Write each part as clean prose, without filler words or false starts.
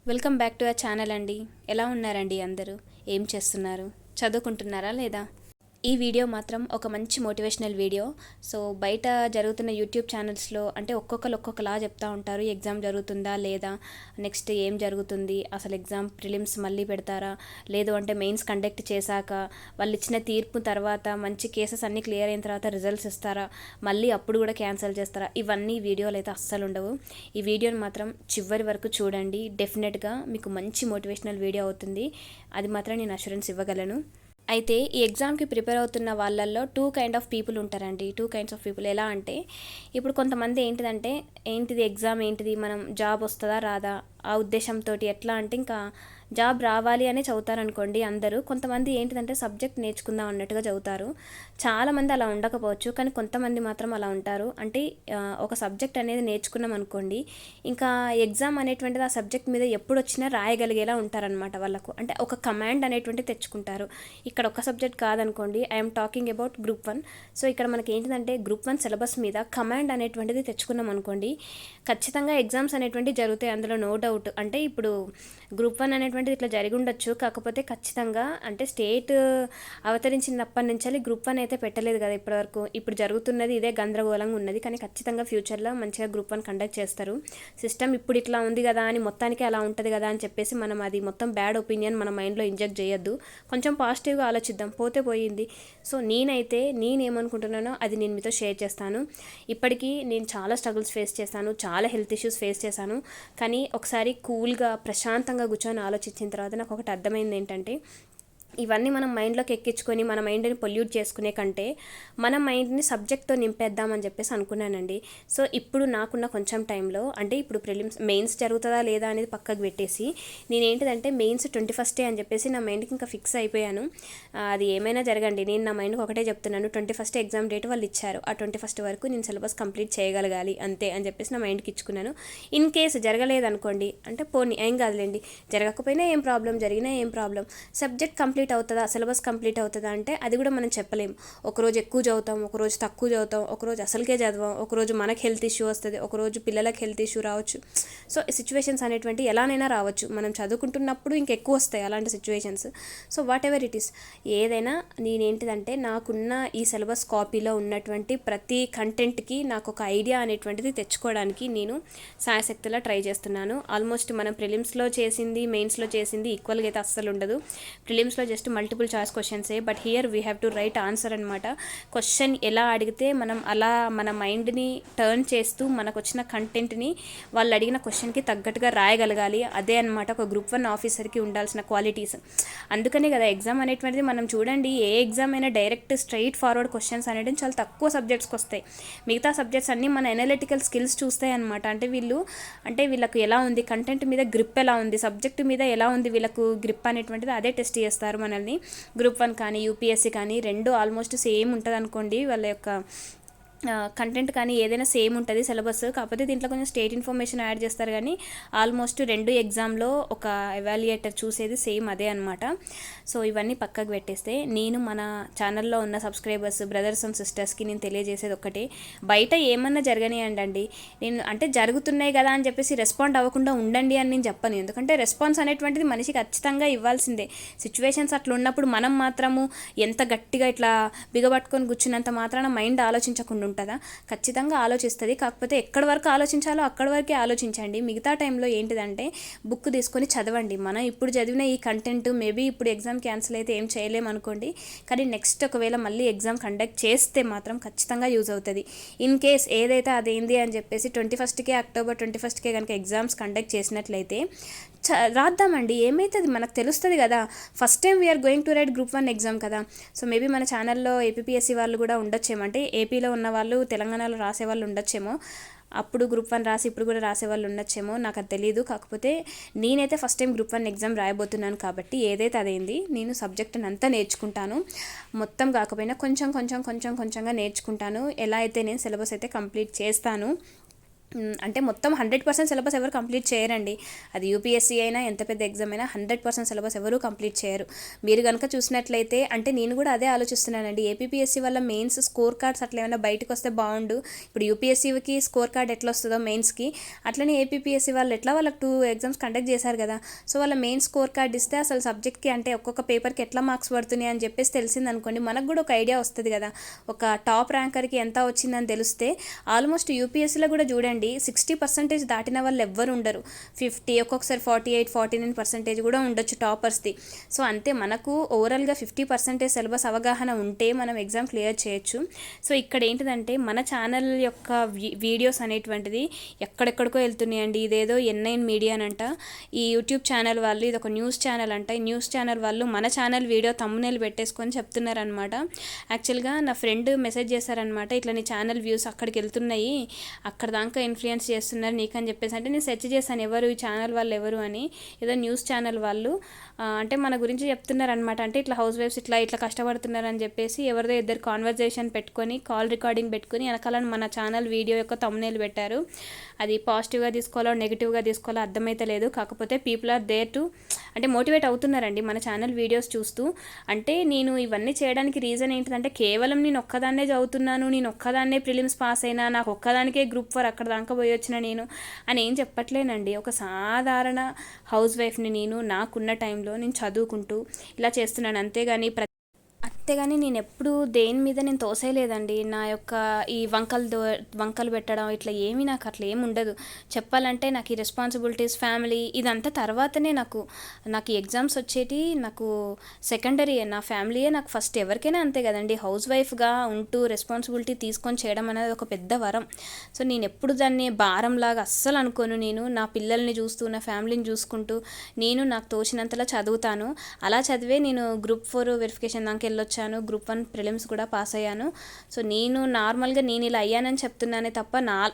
Welcome back to our channel అండి. ఎలా ఉన్నారండి అందరూ? ఏం చేస్తున్నారు? చదువుకుంటున్నారా లేదా? ఈ వీడియో మాత్రం ఒక మంచి మోటివేషనల్ వీడియో. సో బయట జరుగుతున్న యూట్యూబ్ ఛానల్స్లో అంటే ఒక్కొక్కరు ఒక్కొక్కలా చెప్తా ఉంటారు. ఎగ్జామ్ జరుగుతుందా లేదా, నెక్స్ట్ ఏం జరుగుతుంది, అసలు ఎగ్జామ్ ప్రిలిమ్స్ మళ్ళీ పెడతారా, లేదు అంటే మెయిన్స్ కండక్ట్ చేశాక వాళ్ళు ఇచ్చిన తీర్పు తర్వాత మంచి కేసెస్ అన్నీ క్లియర్ అయిన తర్వాత రిజల్ట్స్ ఇస్తారా, మళ్ళీ అప్పుడు కూడా క్యాన్సిల్ చేస్తారా, ఇవన్నీ వీడియోలు అయితే అస్సలు ఉండవు. ఈ వీడియోని మాత్రం చివరి వరకు చూడండి. డెఫినెట్గా మీకు మంచి మోటివేషనల్ వీడియో అవుతుంది, అది మాత్రం నేను అష్యూరెన్స్ ఇవ్వగలను. అయితే ఈ ఎగ్జామ్కి ప్రిపేర్ అవుతున్న వాళ్ళల్లో టూ కైండ్ ఆఫ్ పీపుల్ ఉంటారండి. టూ కైండ్స్ ఆఫ్ పీపుల్ ఎలా అంటే, ఇప్పుడు కొంతమంది ఏంటిది ఎగ్జామ్, ఏంటిది మనం జాబ్ వస్తుందా రాదా ఆ ఉద్దేశంతో ఎట్లా అంటే ఇంకా జాబ్ రావాలి అని చదువుతారనుకోండి అందరూ. కొంతమంది ఏంటిదంటే సబ్జెక్ట్ నేర్చుకుందాం అన్నట్టుగా చదువుతారు. చాలామంది అలా ఉండకపోవచ్చు, కానీ కొంతమంది మాత్రం అలా ఉంటారు. అంటే ఒక సబ్జెక్ట్ అనేది నేర్చుకున్నాం అనుకోండి, ఇంకా ఎగ్జామ్ అనేటువంటిది ఆ సబ్జెక్ట్ మీద ఎప్పుడు వచ్చినా రాయగలిగేలా ఉంటారనమాట వాళ్ళకు. అంటే ఒక కమాండ్ అనేటువంటిది తెచ్చుకుంటారు. ఇక్కడ ఒక సబ్జెక్ట్ కాదనుకోండి, I'm talking about group 1. So ఇక్కడ మనకి ఏంటిదంటే గ్రూప్ 1 సిలబస్ మీద కమాండ్ అనేటువంటిది తెచ్చుకున్నాం అనుకోండి, ఖచ్చితంగా ఎగ్జామ్స్ అనేటువంటివి జరుగుతాయి, అందులో నో డౌట్. అంటే ఇప్పుడు గ్రూప్ 1 అనేటువంటిది ఇట్లా జరిగి ఉండొచ్చు, కాకపోతే ఖచ్చితంగా అంటే స్టేట్ అవతరించినప్పటి నుంచి గ్రూప్ 1 అయితే పెట్టలేదు కదా ఇప్పటివరకు. ఇప్పుడు జరుగుతున్నది ఇదే గందరగోళంగా ఉన్నది, కానీ ఖచ్చితంగా ఫ్యూచర్లో మంచిగా గ్రూప్ 1 కండక్ట్ చేస్తారు. సిస్టమ్ ఇప్పుడు ఇట్లా ఉంది కదా అని మొత్తానికి అలా ఉంటుంది కదా అని చెప్పేసి మనం అది మొత్తం బ్యాడ్ ఒపీనియన్ మన మైండ్లో ఇంజెక్ట్ చేయొద్దు. కొంచెం పాజిటివ్గా ఆలోచిద్దాం, పోతే పోయింది. సో నేనేమనుకుంటున్నానో అది నేను మీతో షేర్ చేస్తాను. ఇప్పటికీ నేను చాలా స్ట్రగుల్స్ ఫేస్ చేశాను, చాలా హెల్త్ ఇష్యూస్ ఫేస్ చేశాను, కానీ ఒకసారి కూల్గా ప్రశాంతంగా కూర్చొని ఆలోచించిన తర్వాత నాకు ఒకటి అర్థమైంది ఏంటంటే, ఇవన్నీ మనం మైండ్లోకి ఎక్కించుకొని మన మైండ్ని పొల్యూట్ చేసుకునే కంటే మన మైండ్ని సబ్జెక్ట్తో నింపేద్దామని చెప్పేసి అనుకున్నానండి. సో ఇప్పుడు నాకున్న కొంచెం టైంలో, అంటే ఇప్పుడు మెయిన్స్ జరుగుతుందా లేదా అనేది పక్కకు పెట్టేసి, నేనేంటిదంటే మెయిన్స్ 21 అని చెప్పేసి నా మైండ్కి ఇంకా ఫిక్స్ అయిపోయాను. అది ఏమైనా జరగండి, నేను నా మైండ్కి ఒకటే చెప్తున్నాను, 21 ఎగ్జామ్ డేట్ వాళ్ళు ఇచ్చారు, ఆ 21 వరకు నేను సిలబస్ కంప్లీట్ చేయగలగాలి అంతే అని చెప్పేసి నా మైండ్కి ఇచ్చుకున్నాను. ఇన్ కేసు జరగలేదనుకోండి, అంటే పోనీ ఏం కాదులేండి, జరగకపోయినా ఏం ప్రాబ్లం, జరిగినా ఏం ప్రాబ్లం, సబ్జెక్ట్ కంప్లీట్ అవుతుందా, సిలబస్ కంప్లీట్ అవుతుందా అంటే అది కూడా మనం చెప్పలేం. ఒకరోజు ఎక్కువ చదువుతాం, ఒకరోజు తక్కువ చదువుతాం, ఒకరోజు అసలుకే చదవం, ఒకరోజు మనకు హెల్త్ ఇష్యూ వస్తుంది, ఒకరోజు పిల్లలకు హెల్త్ ఇష్యూ రావచ్చు. సో సిచ్యువేషన్స్ అనేటువంటి ఎలానైనా రావచ్చు, మనం చదువుకుంటున్నప్పుడు ఇంకెక్కువ వస్తాయి అలాంటి situations. So what ever it is, ఏదైనా నేనేంటిదంటే నాకున్న ఈ సిలబస్ కాపీలో ఉన్నటువంటి ప్రతి కంటెంట్కి నాకు ఒక ఐడియా అనేటువంటిది తెచ్చుకోవడానికి నేను సాయశక్తిలో ట్రై చేస్తున్నాను. ఆల్మోస్ట్ మనం ప్రిలిమ్స్లో చేసింది మెయిన్స్లో చేసింది ఈక్వల్గా అయితే అస్సలు ఉండదు. ప్రిలిమ్స్లో జస్ట్ మల్టిపుల్ చాయిస్ క్వశ్చన్సే, but here we have to write answer అనమాట. క్వశ్చన్ ఎలా అడిగితే మనం అలా మన మైండ్ని టర్న్ చేస్తూ మనకు వచ్చిన కంటెంట్ని వాళ్ళు అడిగిన క్వశ్చన్కి తగ్గట్టుగా రాయగలగాలి. అదే అనమాట ఒక గ్రూప్ 1 ఆఫీసర్కి ఉండాల్సిన క్వాలిటీస్. అందుకనే కదా ఎగ్జామ్ అనేటువంటిది మనం చూడండి, ఏ ఎగ్జామ్ అయినా డైరెక్ట్ స్ట్రైట్ ఫార్వర్డ్ క్వశ్చన్స్ అనేది చాలా తక్కువ సబ్జెక్ట్స్కి వస్తాయి. మిగతా సబ్జెక్ట్స్ అన్నీ మన ఎనాలిటికల్ స్కిల్స్ చూస్తాయి అనమాట. అంటే వీళ్ళకు ఎలా ఉంది, కంటెంట్ మీద గ్రిప్ ఎలా ఉంది, సబ్జెక్ట్ మీద ఎలా ఉంది వీళ్ళకు గ్రిప్ అనేటువంటిది అదే టెస్ట్ చేస్తారు మనల్ని. గ్రూప్ 1 కానీ యూపీఎస్సీ కానీ రెండు ఆల్మోస్ట్ సేమ్ ఉంటుంది అనుకోండి, వాళ్ళ యొక్క కంటెంట్ కానీ ఏదైనా సేమ్ ఉంటుంది సిలబస్. కాకపోతే దీంట్లో కొంచెం స్టేట్ ఇన్ఫర్మేషన్ యాడ్ చేస్తారు, కానీ ఆల్మోస్ట్ రెండు ఎగ్జామ్లో ఒక ఎవాల్యుయేటర్ చూసేది సేమ్ అదే అనమాట. సో ఇవన్నీ పక్కకు పెట్టేస్తే నేను మన ఛానల్లో ఉన్న సబ్స్క్రైబర్స్ బ్రదర్స్ అండ్ సిస్టర్స్కి నేను తెలియజేసేది ఒక్కటే, బయట ఏమన్నా జరగనియండి, నేను అంటే జరుగుతున్నాయి కదా అని చెప్పేసి రెస్పాండ్ అవ్వకుండా ఉండండి అని నేను చెప్పను. ఎందుకంటే రెస్పాన్స్ అనేటువంటిది మనిషికి ఖచ్చితంగా ఇవ్వాల్సిందే. సిచ్యువేషన్స్ అట్లా ఉన్నప్పుడు మనం మాత్రము ఎంత గట్టిగా ఇట్లా బిగబట్టుకొని కూర్చున్నంత మాత్రాన మైండ్ ఆలోచించకుండా ఉంటుందా? ఖచ్చితంగా ఆలోచిస్తుంది. కాకపోతే ఎక్కడి వరకు ఆలోచించాలో అక్కడి వరకే ఆలోచించండి. మిగతా టైంలో ఏంటిదంటే బుక్ తీసుకొని చదవండి. మనం ఇప్పుడు చదివిన ఈ కంటెంట్ మేబీ ఇప్పుడు ఎగ్జామ్ క్యాన్సిల్ అయితే ఏం చేయలేము అనుకోండి, కానీ నెక్స్ట్ ఒకవేళ మళ్ళీ ఎగ్జామ్ కండక్ట్ చేస్తే మాత్రం ఖచ్చితంగా యూజ్ అవుతుంది. ఇన్ కేస్ ఏదైతే అదేంది అని చెప్పేసి అక్టోబర్ 21కే కనుక ఎగ్జామ్స్ కండక్ట్ చేసినట్లయితే రాద్దామండి, ఏమవుతుంది మనకు తెలుస్తుంది కదా. First time we are going to write group 1 exam కదా. సో మేబీ మన ఛానల్లో ఏపీఎస్సీ వాళ్ళు కూడా ఉండొచ్చేమో, అంటే ఏపీలో ఉన్న వాళ్ళు తెలంగాణలో రాసే వాళ్ళు ఉండొచ్చేమో, అప్పుడు గ్రూప్ 1 రాసి ఇప్పుడు కూడా రాసే వాళ్ళు ఉండొచ్చేమో, నాకు అది తెలియదు. కాకపోతే నేనైతే ఫస్ట్ టైం గ్రూప్ 1 ఎగ్జామ్ రాయబోతున్నాను కాబట్టి ఏదైతే అదేంది నేను సబ్జెక్ట్ని అంతా నేర్చుకుంటాను. మొత్తం కాకపోయినా కొంచెంగా నేర్చుకుంటాను. ఎలా అయితే నేను సిలబస్ అయితే కంప్లీట్ చేస్తాను. అంటే మొత్తం 100% సిలబస్ ఎవరు కంప్లీట్ చేయరండి. అది యూపీఎస్సీ అయినా ఎంత పెద్ద ఎగ్జామ్ అయినా 100% సిలబస్ ఎవరు కంప్లీట్ చేయరు. మీరు కనుక చూసినట్లయితే అంటే నేను కూడా అదే ఆలోచిస్తున్నానండి. ఏపీపీఎస్సీ వల్ల మెయిన్స్ స్కోర్ కార్డ్స్ అట్లా ఏమైనా బయటకు వస్తే బాగుండు. ఇప్పుడు యూపీఎస్సీకి స్కోర్ కార్డ్ ఎట్లా వస్తుందో మెయిన్స్కి, అట్లనే ఏపీపీఎస్సీ వాళ్ళు ఎట్లా వాళ్ళకి 2 ఎగ్జామ్స్ కండక్ట్ చేశారు కదా. సో వాళ్ళ మెయిన్ స్కోర్ కార్డ్ ఇస్తే అసలు సబ్జెక్ట్కి అంటే ఒక్కొక్క పేపర్కి ఎట్లా మార్క్స్ పడుతున్నాయి అని చెప్పేసి తెలిసింది అనుకోండి, మనకు కూడా ఒక ఐడియా వస్తుంది కదా. ఒక టాప్ ర్యాంకర్కి ఎంత వచ్చిందని తెలిస్తే ఆల్మోస్ట్ యూపీఎస్సీలో కూడా చూడండి 60% దాటిన వాళ్ళు ఎవ్వరు ఉండరు. 50, ఒక్కొక్కసారి 48, 49% కూడా ఉండొచ్చు టాపర్స్ది. సో అంతే, మనకు ఓవరాల్గా 50% సిలబస్ అవగాహన ఉంటే మనం ఎగ్జామ్ క్లియర్ చేయొచ్చు. సో ఇక్కడ ఏంటిదంటే మన ఛానల్ యొక్క వీడియోస్ అనేటువంటిది ఎక్కడెక్కడికో వెళ్తున్నాయండి. ఇదేదో N9 మీడియా అంట, ఈ యూట్యూబ్ ఛానల్ వాళ్ళు ఇది ఒక న్యూస్ ఛానల్ అంట. ఈ న్యూస్ ఛానల్ వాళ్ళు మన ఛానల్ వీడియో తమ్మునేలు పెట్టేసుకొని చెప్తున్నారనమాట. యాక్చువల్గా నా ఫ్రెండ్ మెసేజ్ చేశారనమాట, ఇట్లా నీ ఛానల్ వ్యూస్ అక్కడికి వెళ్తున్నాయి, అక్కడ దాకా ఇన్ఫ్లుయెన్స్ చేస్తున్నారు నీకు అని చెప్పేసి. అంటే నేను సెర్చ్ చేశాను ఎవరు ఈ ఛానల్ వాళ్ళు ఎవరు అని. ఏదో న్యూస్ ఛానల్ వాళ్ళు అంటే మన గురించి చెప్తున్నారనమాట. అంటే ఇట్లా హౌస్ వైఫ్స్ ఇట్లా కష్టపడుతున్నారు అని చెప్పేసి ఎవరిదో ఇద్దరు కాన్వర్జేషన్ పెట్టుకొని కాల్ రికార్డింగ్ పెట్టుకొని వెనకాల మన ఛానల్ వీడియో యొక్క తమ్మునేలు పెట్టారు. అది పాజిటివ్గా తీసుకోవాలో నెగిటివ్గా తీసుకోవాలో అర్థమైతే లేదు. కాకపోతే పీపుల్ ఆర్ దేర్ టు అంటే మోటివేట్ అవుతున్నారండి మన ఛానల్ వీడియోస్ చూస్తూ. అంటే నేను ఇవన్నీ చేయడానికి రీజన్ ఏంటంటే కేవలం నేను ఒక్కదాన్నే చదువుతున్నాను, నేను ఒక్కదాన్నే ప్రిలిమ్స్ పాస్ అయినా, నాకు ఒక్కదానికే గ్రూప్ 4 అక్కడ దాకా పోయి వచ్చిన నేను అని ఏం చెప్పట్లేనండి. ఒక సాధారణ హౌస్ వైఫ్ని నేను, నాకున్న టైంలో నేను చదువుకుంటూ ఇలా చేస్తున్నాను. అంతేగాని నేను ఎప్పుడు దేని మీద నేను తోసేయలేదండి. నా యొక్క ఈ వంకలు పెట్టడం ఇట్లా ఏమీ నాకు అట్లా ఏమి ఉండదు. చెప్పాలంటే నాకు ఈ రెస్పాన్సిబిలిటీస్, ఫ్యామిలీ ఇదంతా తర్వాతనే నాకు ఈ ఎగ్జామ్స్ వచ్చేటి నాకు సెకండరీ. నా ఫ్యామిలీయే నాకు ఫస్ట్. ఎవరికైనా అంతే కదండి, హౌస్ వైఫ్గా ఉంటూ రెస్పాన్సిబిలిటీ తీసుకొని చేయడం అనేది ఒక పెద్ద వరం. సో నేను ఎప్పుడు దాన్ని భారంలాగా అస్సలు అనుకోను. నేను నా పిల్లల్ని చూస్తూ, నా ఫ్యామిలీని చూసుకుంటూ నేను నాకు తోచినంతలా చదువుతాను. అలా చదివే నేను గ్రూప్ 4 వెరిఫికేషన్ దాకా వెళ్ళొచ్చాను. గ్రూప్ 1 ప్రిలిమ్స్ కూడా పాస్ అయ్యాను. సో నేను నార్మల్గా నేను ఇలా అయ్యానని చెప్తున్నానే తప్ప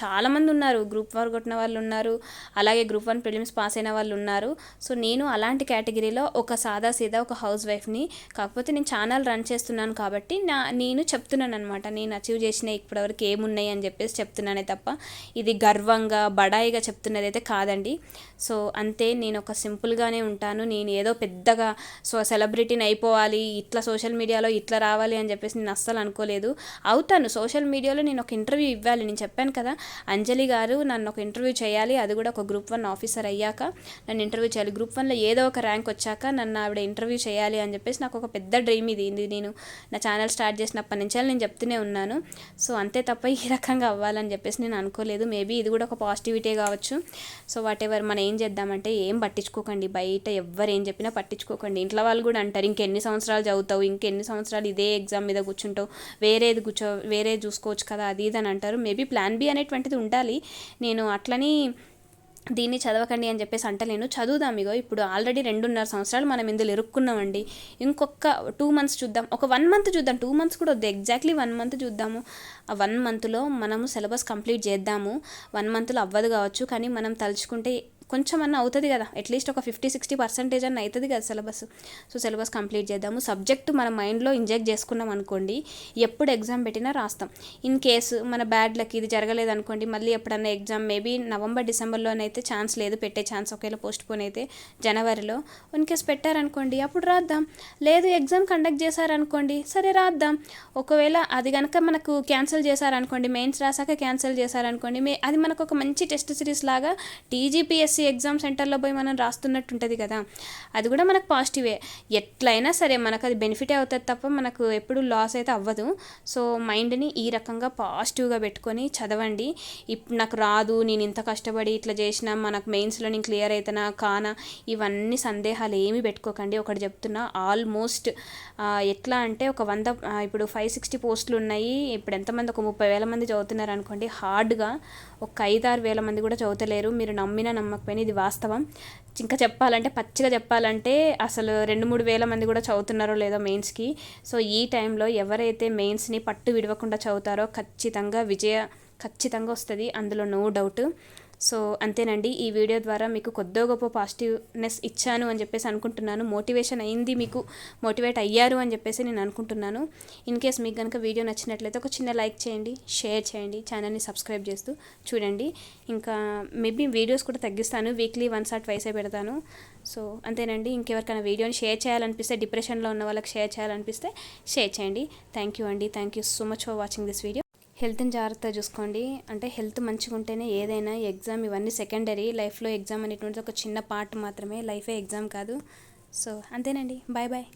చాలామంది ఉన్నారు గ్రూప్ 4 కొట్టిన వాళ్ళు ఉన్నారు, అలాగే గ్రూప్ 1 ప్రిలిమ్స్ పాస్ అయిన వాళ్ళు ఉన్నారు. సో నేను అలాంటి కేటగిరీలో ఒక సీదా ఒక హౌస్ వైఫ్ని. కాకపోతే నేను ఛానల్ రన్ చేస్తున్నాను కాబట్టి నేను చెప్తున్నాను అనమాట, నేను అచీవ్ చేసిన ఇప్పటివరకు ఏమున్నాయి అని చెప్పేసి చెప్తున్నానే తప్ప ఇది గర్వంగా బడాయిగా చెప్తున్నది అయితే కాదండి. సో అంతే, నేను ఒక సింపుల్గానే ఉంటాను. నేను ఏదో పెద్దగా సెలబ్రిటీని అయిపోవాలి, ఇట్లా సోషల్ మీడియాలో ఇట్లా రావాలి అని చెప్పేసి నేను అస్సలు అనుకోలేదు. అవుతాను సోషల్ మీడియాలో, నేను ఒక ఇంటర్వ్యూ ఇవ్వాలి. నేను చెప్పాను కదా, అంజలి గారు నన్ను ఒక ఇంటర్వ్యూ చేయాలి, అది కూడా ఒక గ్రూప్ 1 ఆఫీసర్ అయ్యాక నన్ను ఇంటర్వ్యూ చేయాలి, గ్రూప్ 1లో ఏదో ఒక ర్యాంక్ వచ్చాక నన్ను ఆవిడ ఇంటర్వ్యూ చేయాలి అని చెప్పేసి నాకు ఒక పెద్ద డ్రీమ్. ఇది నేను నా ఛానల్ స్టార్ట్ చేసినప్పటి నుంచి నేను చెప్తూనే ఉన్నాను. సో అంతే తప్ప ఈ రకంగా అవ్వాలని చెప్పేసి నేను అనుకోలేదు. మేబీ ఇది కూడా ఒక పాజిటివిటీ కావచ్చు. సో వాట్ ఎవర్, మనం ఏం చేద్దామంటే ఏం పట్టించుకోకండి, బయట ఎవ్వరు ఏం చెప్పినా పట్టించుకోకండి. ఇంట్లో వాళ్ళు కూడా అంటారు ఇంకెన్ని సంవత్సరాలు చదువుతావు, ఇంకెన్ని సంవత్సరాలు ఇదే ఎగ్జామ్ మీద కూర్చుంటావు, వేరే చూసుకోవచ్చు కదా అది ఇది అని అంటారు. మేబీ ప్లాన్ బి అనేటువంటిది ఉండాలి. నేను అట్లని దీన్ని చదవకండి అని చెప్పేసి అంటలేను, చదువుదాం. ఇగో ఇప్పుడు ఆల్రెడీ 2.5 సంవత్సరాలు మనం ఇందులో ఇరుక్కున్నామండి. ఇంకొక 2 months చూద్దాం, ఒక 1 month చూద్దాం, 2 months కూడా వద్దు, ఎగ్జాక్ట్లీ 1 month చూద్దాము. ఆ 1 monthలో మనము సిలబస్ కంప్లీట్ చేద్దాము. 1 monthలో అవ్వదు కావచ్చు, కానీ మనం తలుచుకుంటే కొంచెం అన్న అవుతుంది కదా, అట్లీస్ట్ ఒక 50-60% అన్న అవుతుంది కదా సిలబస్. సో సిలబస్ కంప్లీట్ చేద్దాము. సబ్జెక్ట్ మన మైండ్లో ఇంజెక్ట్ చేసుకున్నాం అనుకోండి, ఎప్పుడు ఎగ్జామ్ పెట్టినా రాస్తాం. ఇన్ కేసు మన బ్యాడ్ లక్ ఇది జరగలేదు అనుకోండి, మళ్ళీ ఎప్పుడన్నా ఎగ్జామ్ మేబీ November, Decemberలోనైతే ఛాన్స్ లేదు పెట్టే ఛాన్స్, ఒకవేళ పోస్ట్ పోన్ అయితే జనవరిలో. ఇన్ కేసు పెట్టారనుకోండి అప్పుడు రాద్దాం. లేదు ఎగ్జామ్ కండక్ట్ చేశారనుకోండి, సరే రాద్దాం. ఒకవేళ అది కనుక మనకు క్యాన్సిల్ చేశారనుకోండి, మెయిన్స్ రాసాక క్యాన్సిల్ చేశారనుకోండి, అది మనకు ఒక మంచి టెస్ట్ సిరీస్ లాగా టీజీపీఎస్సీ ఎగ్జామ్ సెంటర్లో పోయి మనం రాస్తున్నట్టు ఉంటుంది కదా, అది కూడా మనకు పాజిటివే. ఎట్లయినా సరే మనకు అది బెనిఫిటే అవుతుంది తప్ప మనకు ఎప్పుడు లాస్ అయితే అవ్వదు. సో మైండ్ని ఈ రకంగా పాజిటివ్గా పెట్టుకొని చదవండి. ఇప్పుడు నాకు రాదు, నేను ఇంత కష్టపడి ఇట్లా చేసినా మనకు మెయిన్స్లో నేను క్లియర్ అవుతానా కానా, ఇవన్నీ సందేహాలు ఏమీ పెట్టుకోకండి. ఒకటి చెప్తున్నా, ఆల్మోస్ట్ ఎట్లా అంటే ఒక 100 ఇప్పుడు 560 పోస్టులు ఉన్నాయి. ఇప్పుడు ఎంతమంది, ఒక 30,000 మంది చదువుతున్నారు అనుకోండి. హార్డ్గా ఒక 5-6 వేల మంది కూడా చదువుతలేరు. మీరు నమ్మినా నమ్మకపోయినా ఇది వాస్తవం. ఇంకా చెప్పాలంటే పచ్చిగా చెప్పాలంటే అసలు 2-3 వేల మంది కూడా చదువుతున్నారో లేదో మెయిన్స్కి. సో ఈ టైంలో ఎవరైతే మెయిన్స్ని పట్టు విడవకుండా చదువుతారో ఖచ్చితంగా వస్తుంది, అందులో నో డౌట్. సో అంతేనండి, ఈ వీడియో ద్వారా మీకు కొద్దో గొప్ప పాజిటివ్నెస్ ఇచ్చాను అని చెప్పేసి అనుకుంటున్నాను. మోటివేషన్ అయింది, మీకు మోటివేట్ అయ్యారు అని చెప్పేసి నేను అనుకుంటున్నాను. ఇన్ కేస్ మీకు కనుక వీడియో నచ్చినట్లయితే ఒక చిన్న లైక్ చేయండి, షేర్ చేయండి, ఛానల్ని సబ్స్క్రైబ్ చేస్తూ చూడండి. ఇంకా మేబీ వీడియోస్ కూడా తగ్గిస్తాను, వీక్లీ వన్స్ ఆర్ ట్వైసే పెడతాను. సో అంతేనండి, ఇంకెవరికైనా వీడియోని షేర్ చేయాలనిపిస్తే, డిప్రెషన్లో ఉన్న వాళ్ళకి షేర్ చేయాలనిపిస్తే షేర్ చేయండి. థ్యాంక్ యూ అండి, thank you so much for watching this video. హెల్త్ని జాగ్రత్తగా చూసుకోండి. అంటే హెల్త్ మంచిగా ఉంటేనే ఏదైనా, ఎగ్జామ్ ఇవన్నీ సెకండరీ. లైఫ్లో ఎగ్జామ్ అనేటువంటిది ఒక చిన్న పార్ట్ మాత్రమే, లైఫే ఎగ్జామ్ కాదు. సో అంతేనండి, బాయ్ బాయ్.